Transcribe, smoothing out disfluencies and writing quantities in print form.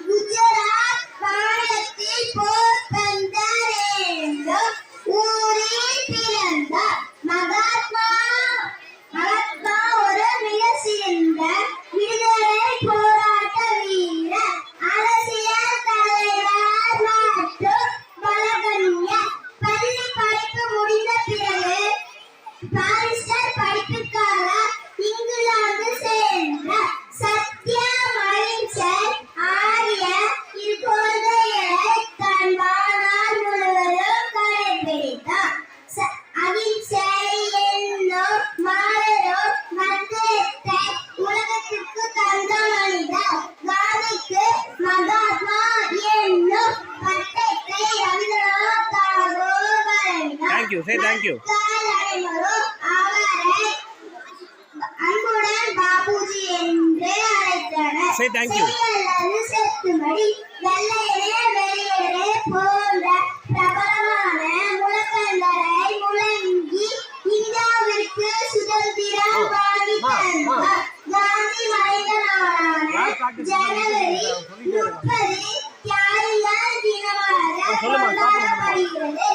குஜராத் மாநிலத்தில் போர்பந்தர் ஊரில் பிறந்தார். மகாத்மா ஒரு மிக சிறந்த விடுதலை போராட்ட வீரர், அரசியல் தலைவர் மற்றும் வழக்கறிஞர். பள்ளி படிப்பு முடிந்த பிறகு பாரிஸ்டர் படிப்புக்காக இங்கிலாந்து சென்றார். சத்தியம், அகிம்சை ஆகிய இரு கொள்கைகளை தன் வாழ்நாள் முழுவதும் கடைபிடித்தார். அகிம்சை என்னும் மாபெரும் மந்திரத்தை உலகத்திற்கு தந்த மனிதர். காந்திக்கு மகாத்மா என்னும் பட்டத்தை ரவீந்திரநாத் தாகூர் வழங்கினார். அவரை அன்புடன் பாபுஜி என்று அழைத்தனர். செத்துமடி, வெள்ளையனே வெளியேறு போன்ற பிரபலமான முழக்கங்களை முழங்கி இந்தியாவிற்கு சுதந்திரம் வாங்கி தந்தார். காந்தி மறைந்த நாளான ஜனவரி 30 தியாகிகள் தினமாக கொண்டாடப்படுகிறது.